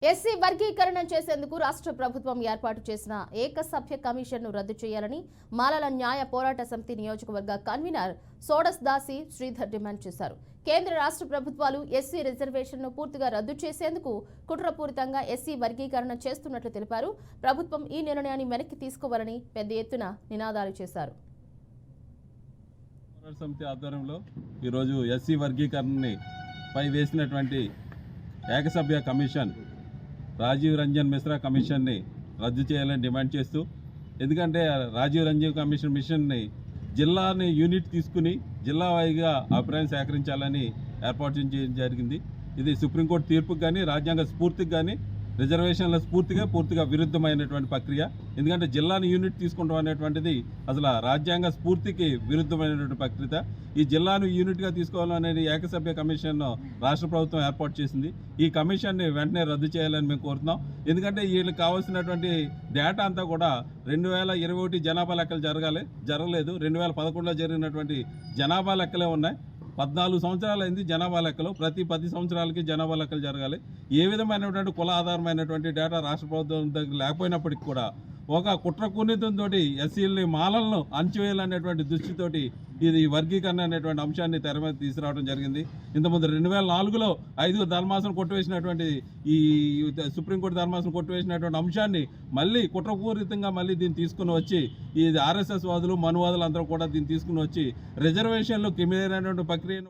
SC వర్గీకరణ చేసేందుకు రాష్ట్ర ప్రభుత్వం ఏర్పాటు చేసిన ఏకసభ్య కమిషన్ను రద్దు చేయాలని మాలల న్యాయ పోరాట సమితి నియోజకవర్గ కన్వీనర్ సోడస్ దాసి శ్రీధర్ డిమాండ్ చేశారు. కేంద్ర రాష్ట్ర ప్రభుత్వాలు ఎస్సీ రిజర్వేషన్ను పూర్తిగా రద్దు చేసేందుకు కుట్రపూరితంగా ఎస్సీ వర్గీకరణ చేస్తున్నట్లు తెలిపారు. ప్రభుత్వం ఈ నిర్ణయాన్ని వెనక్కి తీసుకోవాలని పెద్ద ఎత్తున నినాదాలు చేశారు. సమితి ఆధ్వర్యంలో ఈరోజు ఎస్సీ వర్గీకరణని పై వేసినటువంటి ఏకసభ్య కమిషన్ రాజీవ్ రంజన్ మిశ్రా కమిషన్ని రద్దు చేయాలని డిమాండ్ చేస్తూ, ఎందుకంటే రాజీవ్ రంజన్ మిషన్ని జిల్లాని యూనిట్ తీసుకుని జిల్లా వారీగా అభిప్రాయం సేకరించాలని ఏర్పాటు చేయడం జరిగింది. ఇది సుప్రీంకోర్టు తీర్పుకు కానీ రాజ్యాంగ స్ఫూర్తికి కానీ రిజర్వేషన్ల పూర్తిగా విరుద్ధమైనటువంటి ప్రక్రియ. ఎందుకంటే జిల్లాని యూనిట్ తీసుకుంటాం అనేటువంటిది అసలు రాజ్యాంగ స్ఫూర్తికి విరుద్ధమైనటువంటి ప్రక్రియ. ఈ జిల్లాను యూనిట్గా తీసుకోవాలనేది ఏకసభ్య కమిషన్ రాష్ట్ర ప్రభుత్వం ఏర్పాటు చేసింది. ఈ కమిషన్ని వెంటనే రద్దు చేయాలని మేము కోరుతున్నాం. ఎందుకంటే వీళ్ళకి కావాల్సినటువంటి డేటా అంతా కూడా 2021 జనాభా లెక్కలు జరగలేదు. 2011లో జరిగినటువంటి జనాభా లెక్కలే ఉన్నాయి. 14 సంవత్సరాలు అయింది జనాభా లెక్కలు. ప్రతి 10 సంవత్సరాలకి జనాభా లెక్కలు జరగాలి. ఏ విధమైనటువంటి కుల ఆధారమైనటువంటి డేటా రాష్ట్ర ప్రభుత్వం దగ్గర లేకపోయినప్పటికీ కూడా ఒక కుట్రకూనితంతో ఎస్సీలని మాలలను అణచివేయాలనేటువంటి దృష్టితోటి ఇది వర్గీకరణ అనేటువంటి అంశాన్ని తెర మీద తీసుకురావడం జరిగింది. ఇంతకుముందు 2004లో 5 ధర్మాసనం కొట్టివేసినటువంటి ఈ సుప్రీంకోర్టు ధర్మాసనం కొట్టివేసినటువంటి అంశాన్ని మళ్ళీ కుట్రపూరితంగా మళ్ళీ దీన్ని తీసుకుని వచ్చి ఈ ఆర్ఎస్ఎస్ వాదులు మనువాదులు అందరూ కూడా దీన్ని తీసుకుని వచ్చి రిజర్వేషన్లు క్రిమినల్ అయినటువంటి ప్రక్రియను